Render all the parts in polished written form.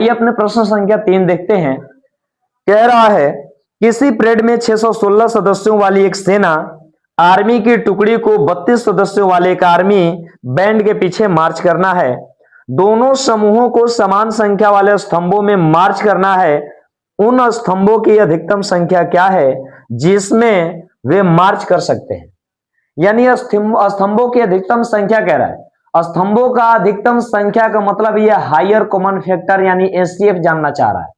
ये अपने प्रश्न संख्या 3 देखते हैं। कह रहा है किसी परेड में 616 सदस्यों वाली एक सेना आर्मी की टुकड़ी को 32 सदस्यों वाले एक आर्मी बैंड के पीछे मार्च करना है। दोनों समूहों को समान संख्या वाले स्तंभों में मार्च करना है। उन स्तंभों की अधिकतम संख्या क्या है जिसमें वे मार्च कर सकते हैं। यानी स्तंभों की अधिकतम संख्या कह रहा है। स्तंभों का अधिकतम संख्या का मतलब यह हायर कॉमन फैक्टर यानी एचसीएफ जानना चाह रहा है।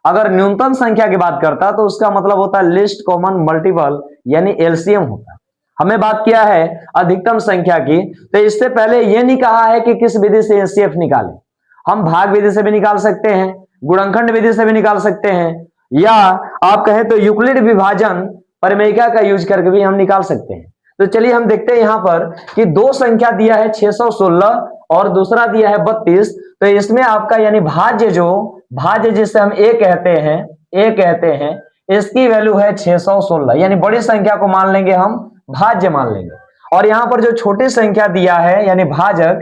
अगर न्यूनतम संख्या की बात करता तो उसका मतलब होता है लिस्ट कॉमन मल्टीपल यानी एलसीएम होता है। हमें बात किया है अधिकतम संख्या की, तो इससे पहले यह नहीं कहा है कि किस विधि से एचसीएफ निकालें। हम भाग विधि से भी निकाल सकते हैं, गुणनखंड विधि से भी निकाल सकते हैं, या आप कहें तो यूक्लिड विभाजन प्रमेयिका का यूज करके भी हम निकाल सकते हैं। तो चलिए हम देखते हैं यहां पर कि दो संख्या दिया है 616 और दूसरा दिया है 32। तो इसमें आपका यानी भाज्य जिसे हम ए कहते हैं इसकी वैल्यू है 616, यानी बड़ी संख्या को मान लेंगे हम भाज्य मान लेंगे। और यहां पर जो छोटी संख्या दिया है यानी भाजक,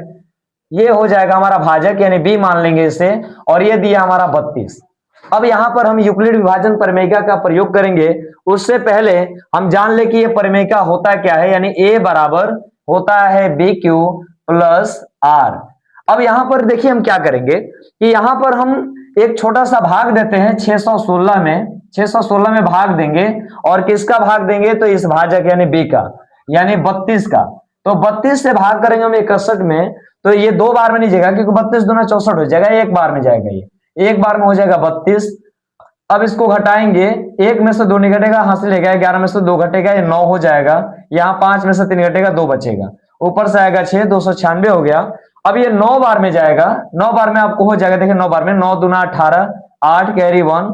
ये हो जाएगा हमारा भाजक यानी बी मान लेंगे इसे, और ये दिया हमारा 32। अब यहां पर हम यूक्लिड विभाजन प्रमेयिका का प्रयोग करेंगे। उससे पहले हम जान ले कि ये प्रमेयिका होता क्या है, यानी ए बराबर होता है बी क्यू प्लस आर। अब यहां पर देखिए हम क्या करेंगे कि यहां पर हम एक छोटा सा भाग देते हैं 616 में भाग देंगे, और किसका भाग देंगे तो इस भाजक यानी बी का यानी 32 का। तो 32 से भाग करेंगे हम 61 में, तो ये दो बार में नहीं जाएगा क्योंकि 32 दूना 64 हो जाएगा, एक बार में जाएगा, ये एक बार में हो जाएगा 32। अब इसको घटाएंगे, एक में से 2 नहीं घटेगा, हासिल लेगा 11 में से 2 घटेगा, ये 9 हो जाएगा। यहाँ 5 में से 3 घटेगा, 2 बचेगा, ऊपर से आएगा 6, 296 हो गया। अब ये 9 बार में जाएगा, 9 बार में आपको हो जाएगा, देखिए 9 बार में 9 दूना 18, 8 कैरी 1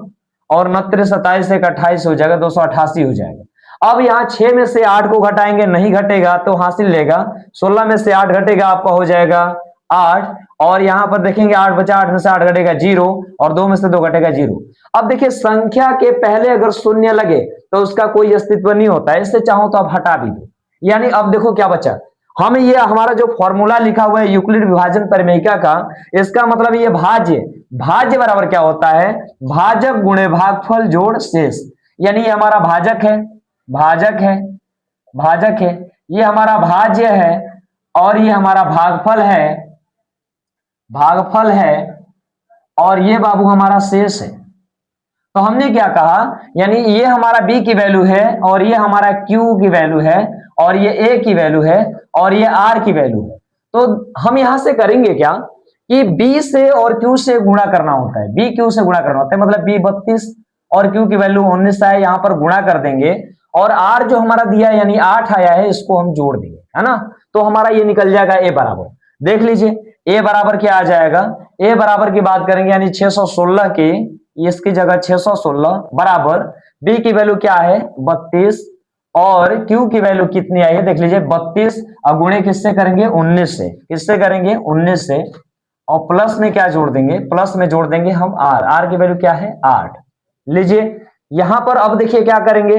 और 29 27 एक 28 हो जाएगा, 288 हो जाएगा। अब यहाँ 6 में से 8 को घटाएंगे, नहीं घटेगा तो हासिल लेगा, 16 में से 8 घटेगा आपका हो जाएगा 8, और यहाँ पर देखेंगे 8 बचा, 8 में से 8 घटेगा 0 और 2 में से 2 घटेगा 0। अब देखिए संख्या के पहले अगर शून्य लगे तो उसका कोई अस्तित्व नहीं होता है, इससे चाहो तो आप हटा भी दो। यानी अब देखो क्या बचा, हम ये हमारा जो फॉर्मूला लिखा हुआ है यूक्लिड विभाजन प्रमेयिका का, इसका मतलब ये भाज्य बराबर क्या होता है, भाजक गुणे भागफल जोड़ शेष। यानी ये हमारा भाजक है, ये हमारा भाज्य है और ये हमारा भागफल है और ये बाबू हमारा शेष है। तो हमने क्या कहा, यानी ये हमारा b की वैल्यू है और ये हमारा q की वैल्यू है और ये a की वैल्यू है और ये r की वैल्यू है। तो हम यहां से करेंगे क्या कि b से और q से गुणा करना होता है, b q से गुणा करना होता है, मतलब b 32 और q की वैल्यू 19 है, यहाँ पर गुणा कर देंगे और r जो हमारा दिया है यानी 8 आया है, इसको हम जोड़ देंगे, है ना। तो हमारा ये निकल जाएगा a बराबर, देख लीजिए a बराबर क्या आ जाएगा, a बराबर की बात करेंगे यानी 616 की, इसकी जगह 616 बराबर b की वैल्यू क्या है 32 और q की वैल्यू कितनी आई है देख लीजिए 32, गुणे किससे करेंगे 19 से, किससे करेंगे 19 से, और प्लस में क्या जोड़ देंगे, प्लस में जोड़ देंगे हम r की वैल्यू क्या है 8। लीजिए यहां पर अब देखिए क्या करेंगे,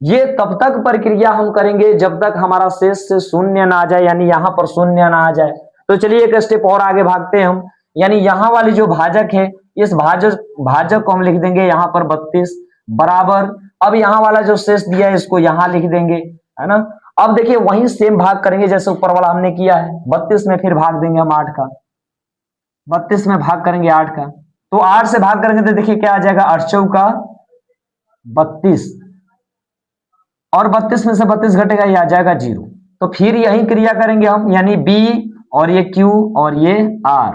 ये तब तक प्रक्रिया हम करेंगे जब तक हमारा शेष से शून्य ना आ जाए, यानी यहां पर शून्य ना आ जाए। तो चलिए एक स्टेप और आगे भागते हैं हम, यानी यहां वाली जो भाजक है इस भाजक को हम लिख देंगे यहाँ पर 32 बराबर, अब यहाँ वाला जो शेष दिया है इसको यहाँ लिख देंगे, है ना। अब देखिए वही सेम भाग करेंगे जैसे ऊपर वाला हमने किया है, 32 में फिर भाग देंगे हम 8 का, 32 में भाग करेंगे 8 का, तो 8 से भाग करेंगे तो देखिए क्या आ जाएगा 8 चौका 32 और 32 में से 32 घटेगा, ये आ जाएगा 0। तो फिर यही क्रिया करेंगे हम, यानी b और ये q और ये r,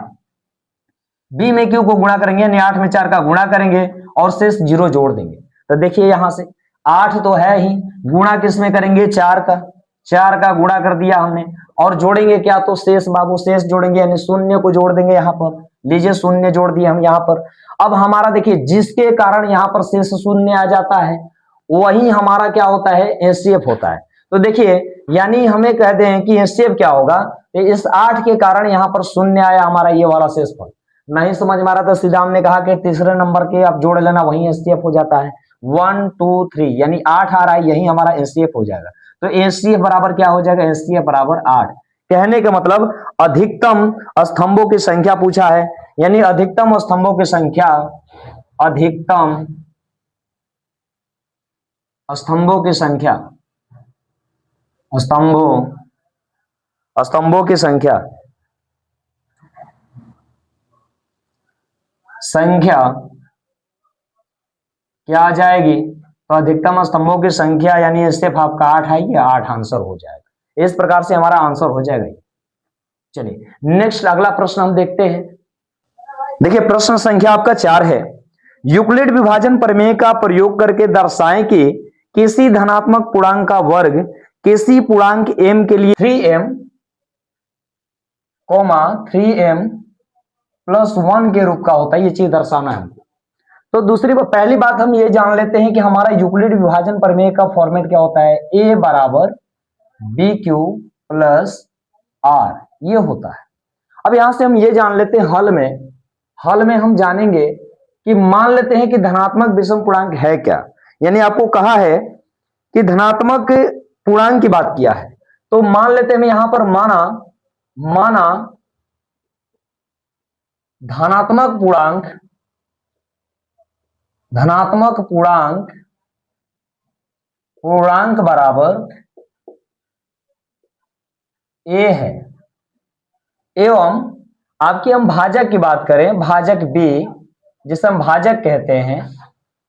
b में q को गुणा करेंगे यानी 8 में 4 का गुणा करेंगे और शेष 0 जोड़ देंगे। तो देखिए यहां से 8 तो है ही, गुणा किस में करेंगे 4 का गुणा कर दिया हमने, और जोड़ेंगे क्या तो शेष बाबू, शेष जोड़ेंगे यानी शून्य को जोड़ देंगे यहाँ पर, लीजिए शून्य जोड़ दिए हम यहाँ पर। अब हमारा देखिए जिसके कारण यहाँ पर शेष शून्य आ जाता है वही हमारा क्या होता है एचसीएफ होता है। तो देखिए यानी हमें कहते हैं कि एचसीएफ क्या होगा, इस 8 के कारण यहाँ पर शून्य आया हमारा ये वाला शेषफल। नहीं समझ में आ रहा तो सीधा हमने कहा कि तीसरे नंबर के आप जोड़ लेना, वही एचसीएफ हो जाता है 1 2 3, यानी 8 आ रहा है, यही हमारा एचसीएफ हो जाएगा। तो एचसीएफ बराबर क्या हो जाएगा, एचसीएफ बराबर 8। कहने का मतलब अधिकतम स्तंभों की संख्या पूछा है, यानी अधिकतम स्तंभों की संख्या, अधिकतम स्तंभों की संख्या, स्तंभों की संख्या क्या आ जाएगी? तो अधिकतम स्तंभों की संख्या यानी स्टेप आपका 8 आएगी, 8 आंसर हो जाएगा। इस प्रकार से हमारा आंसर हो जाएगा। चलिए नेक्स्ट अगला प्रश्न हम देखते हैं। देखिए प्रश्न संख्या आपका 4 है। यूक्लिड विभाजन प्रमेय का प्रयोग करके दर्शाएं कि किसी धनात्मक पूर्णांक का वर्ग किसी पूर्णांक m के लिए 3m, 3m प्लस 1 के रूप का होता है। ये चीज दर्शाना है हमको। तो पहली बात हम ये जान लेते हैं कि हमारा यूक्लिड विभाजन प्रमेय का फॉर्मेट क्या होता है। a बराबर बी क्यू प्लस आर, ये होता है। अब यहां से हम ये जान लेते हैं हल में हम जानेंगे कि मान लेते हैं कि धनात्मक विषम पूर्णांक है क्या। यानी आपको कहा है कि धनात्मक पूर्णांक की बात किया है, तो मान लेते हैं यहां पर माना धनात्मक पूर्णांक बराबर a है, एवं आपकी हम भाजक की बात करें, भाजक b जिसे हम भाजक कहते हैं,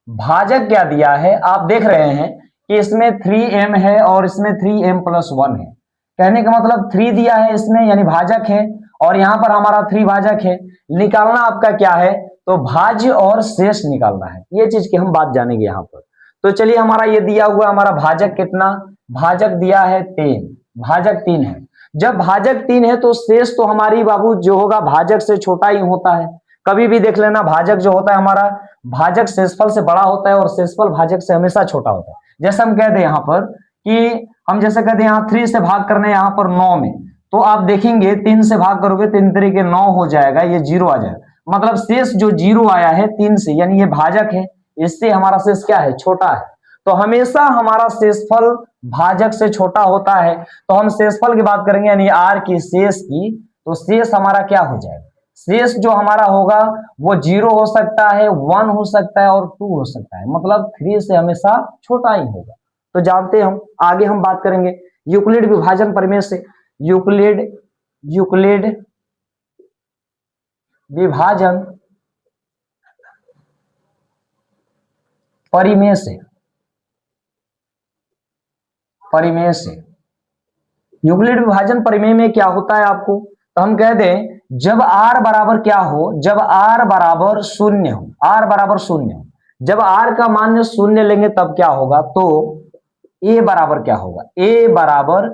भाजक क्या दिया है आप देख रहे हैं कि इसमें 3m है और इसमें 3m प्लस 1 है। कहने का मतलब 3 दिया है इसमें यानी भाजक है, और यहां पर हमारा 3 भाजक है। निकालना आपका क्या है, तो भाज्य और शेष निकालना है। ये चीज की हम बात जानेंगे यहां पर। तो चलिए हमारा ये दिया हुआ हमारा भाजक कितना, भाजक दिया है 3, भाजक 3 है। जब भाजक 3 है तो शेष तो हमारी बाबू जो होगा भाजक से छोटा ही होता है। कभी भी देख लेना भाजक जो होता है हमारा, भाजक शेषफल से बड़ा होता है और शेषफल भाजक से हमेशा छोटा होता है। जैसे हम कह दें यहाँ पर कि हम जैसे कहते हैं यहाँ 3 से भाग करना है यहाँ पर 9 में, तो आप देखेंगे 3 से भाग करोगे 3 तरीके 9 हो जाएगा, ये 0 आ जाएगा। मतलब शेष जो 0 आया है 3 से, यानी ये भाजक है, इससे हमारा शेष क्या है, छोटा है। तो हमेशा हमारा शेषफल भाजक से छोटा होता है। तो हम शेषफल की बात करेंगे यानी आर की, शेष की, तो शेष हमारा क्या हो जाएगा, शेष जो हमारा होगा वो 0 हो सकता है, 1 हो सकता है और 2 हो सकता है। मतलब 3 से हमेशा छोटा ही होगा। तो जानते हैं हम, आगे हम बात करेंगे यूक्लिड विभाजन प्रमेय से। यूक्लिड विभाजन परिमेय से यूक्लिड विभाजन परिमेय में क्या होता है आपको, तो हम कह दें जब r बराबर क्या हो, जब r बराबर 0 हो, r बराबर 0 हो, जब r का मान 0 लेंगे तब क्या होगा, तो a बराबर क्या होगा, a बराबर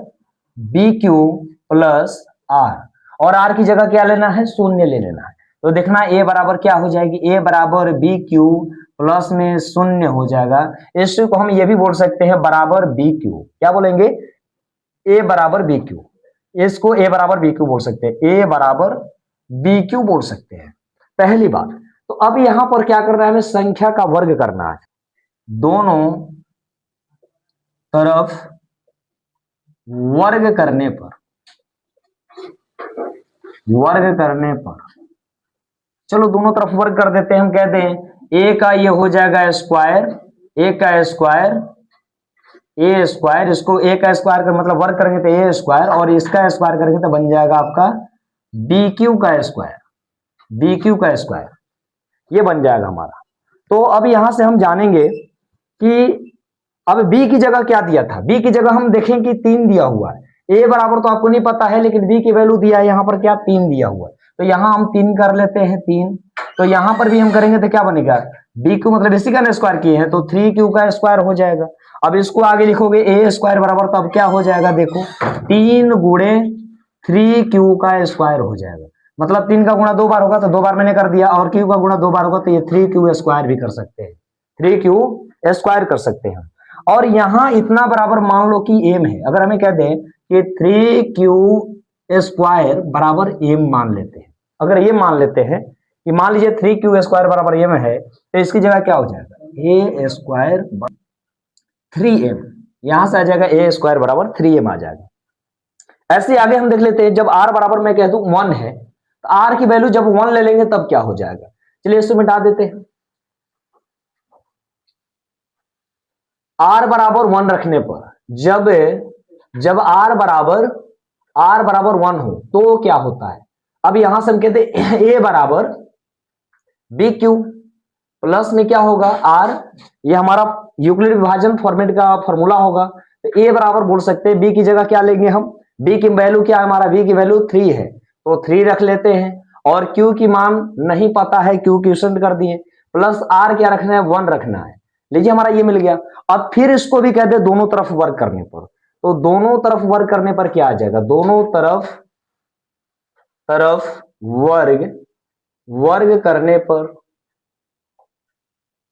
बी क्यू प्लस आर, और r की जगह क्या लेना है, 0 ले लेना है। तो देखना a बराबर क्या हो जाएगी, a बराबर बी क्यू प्लस में 0 हो जाएगा। इसको हम ये भी बोल सकते हैं बराबर बी क्यू, क्या बोलेंगे, a बराबर बी क्यू, इसको a बराबर बी क्यू बोल सकते हैं, a बराबर बी क्यू बोल सकते हैं, पहली बात। तो अब यहां पर क्या करना है, हमें संख्या का वर्ग करना है। दोनों तरफ वर्ग करने पर चलो दोनों तरफ वर्ग कर देते हैं। हम कहते हैं a का ये हो जाएगा स्क्वायर, a का स्क्वायर, ए स्क्वायर, इसको a का स्क्वायर का मतलब वर्ग करेंगे तो a स्क्वायर, और इसका स्क्वायर करेंगे तो बन जाएगा आपका बी क्यू का स्क्वायर, बी क्यू का स्क्वायर, ये बन जाएगा हमारा। तो अब यहां से हम जानेंगे कि अब b की जगह क्या दिया था, b की जगह हम देखें कि 3 दिया हुआ है। a बराबर तो आपको नहीं पता है, लेकिन b की वैल्यू दिया है यहाँ पर क्या, 3 दिया हुआ है। तो यहाँ हम 3 कर लेते हैं, 3। तो यहाँ पर भी हम करेंगे तो क्या बनेगा, बी क्यू मतलब इसी का स्क्वायर किए हैं तो 3q का स्क्वायर हो जाएगा। अब इसको आगे लिखोगे ए स्क्वायर बराबर, तो अब क्या हो जाएगा, देखो 3 गुणे 3q का स्क्वायर हो जाएगा। मतलब 3 का गुणा 2 बार होगा तो 2 बार मैंने कर दिया, और q का गुणा 2 बार होगा तो ये 3q स्क्वायर भी कर सकते हैं, 3q स्क्वायर कर सकते हैं। और यहां इतना बराबर मान लो कि m है, अगर हमें कह दें कि 3q स्क्वायर बराबर m मान लेते हैं, अगर ये मान लेते हैं कि मान लीजिए 3q स्क्वायर बराबर m है, तो इसकी जगह क्या हो जाएगा, a स्क्वायर 3m, यहां से आ जाएगा a स्क्वायर बराबर 3m आ जाएगा। ऐसे आगे हम देख लेते हैं, जब r बराबर मैं कह दूं 1 है, आर की वैल्यू जब 1 ले लेंगे तब क्या हो जाएगा, चलिए इसको मिटा देते हैं। आर बराबर 1 रखने पर जब जब आर बराबर 1 हो तो क्या होता है। अब यहां से हम कहते हैं ए बराबर बी क्यू प्लस में क्या होगा आर, ये हमारा यूक्लिड विभाजन फॉर्मेट का फॉर्मूला होगा। तो ए बराबर बोल सकते हैं, बी की जगह क्या लेंगे हम, बी की वैल्यू क्या है, हमारा बी की वैल्यू 3 है तो 3 रख लेते हैं। और क्यू की मान नहीं पता है, क्यू क्वेश्चन कर दिए, प्लस आर क्या रखना है 1 रखना है। लीजिए हमारा ये मिल गया। अब फिर इसको भी कहते हैं दोनों तरफ वर्क करने पर, तो दोनों तरफ वर्क करने पर क्या आ जाएगा, दोनों तरफ वर्ग करने पर,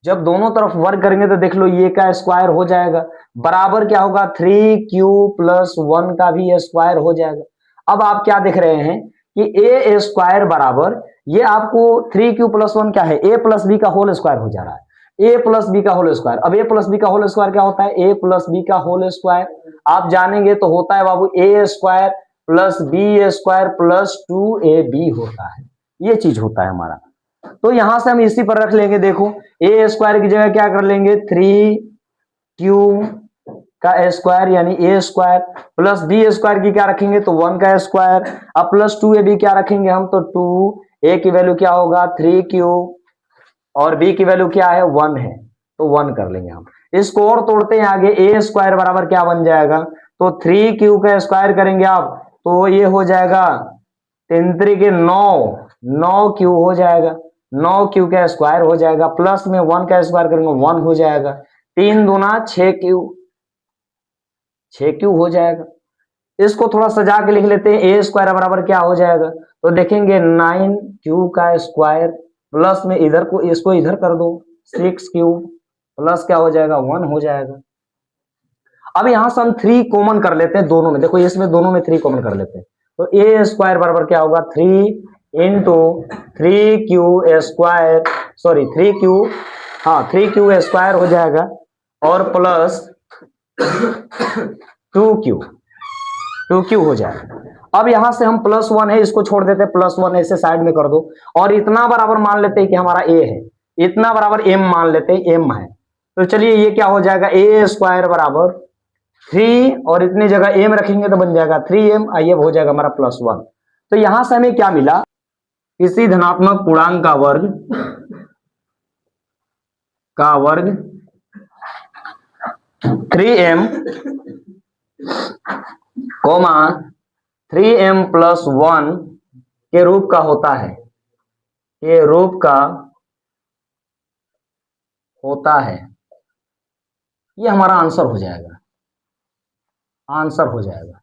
जब दोनों तरफ वर्ग करेंगे तो देख लो ये का स्क्वायर हो जाएगा, बराबर क्या होगा 3q प्लस 1 का भी स्क्वायर हो जाएगा। अब आप क्या देख रहे हैं कि ए स्क्वायर बराबर, ये आपको 3q प्लस 1 क्या है, ए प्लस बी का होल स्क्वायर हो जा रहा है, ए प्लस बी का होल स्क्वायर। अब ए प्लस बी का होल स्क्वायर क्या होता है, ए प्लस बी का होल स्क्वायर आप जानेंगे तो होता है बाबू a square plus b square plus 2ab होता है, ये चीज होता है हमारा। तो यहां से हम इसी पर रख लेंगे, देखो ए स्क्वायर की जगह क्या कर लेंगे 3q का स्क्वायर यानी ए स्क्वायर प्लस बी स्क्वायर की क्या रखेंगे तो 1 का स्क्वायर, अब प्लस 2ab क्या रखेंगे हम तो 2, ए की वैल्यू क्या होगा 3q और बी की वैल्यू क्या है 1 है तो 1 कर लेंगे हम। इसको और तोड़ते हैं आगे, ए स्क्वायर बराबर क्या बन जाएगा तो 3q का स्क्वायर करेंगे आप तो ये हो जाएगा 3 के 9q हो जाएगा, 9q का स्क्वायर हो जाएगा, प्लस में 1 का स्क्वायर करेंगे 1 हो जाएगा, 3 दूना 6q हो जाएगा। इसको थोड़ा सजा के लिख लेते हैं, ए स्क्वायर बराबर क्या हो जाएगा तो देखेंगे 9q का स्क्वायर प्लस में इधर को इसको इधर कर दो 6q प्लस क्या हो जाएगा 1 हो जाएगा। अब यहां से हम 3 कॉमन कर लेते हैं दोनों में, देखो इसमें दोनों में 3 कॉमन कर लेते हैं तो ए स्क्वायर बराबर क्या होगा 3 into 3q square, sorry 3q, हाँ 3q स्क्वायर हो जाएगा और प्लस 2q हो जाएगा। अब यहां से हम प्लस 1 है इसको छोड़ देते हैं, प्लस 1 ऐसे साइड में कर दो और इतना बराबर मान लेते हैं कि हमारा ए है, इतना बराबर m मान लेते हैं, m है तो चलिए ये क्या हो जाएगा ए स्क्वायर बराबर 3 और इतनी जगह m रखेंगे तो बन जाएगा 3m, आइए हो जाएगा हमारा प्लस 1। तो यहां से हमें क्या मिला, किसी धनात्मक पूर्णांक का वर्ग 3m कोमा 3m प्लस 1 के रूप का होता है, ये रूप का होता है, ये हमारा आंसर हो जाएगा, आंसर हो जाएगा।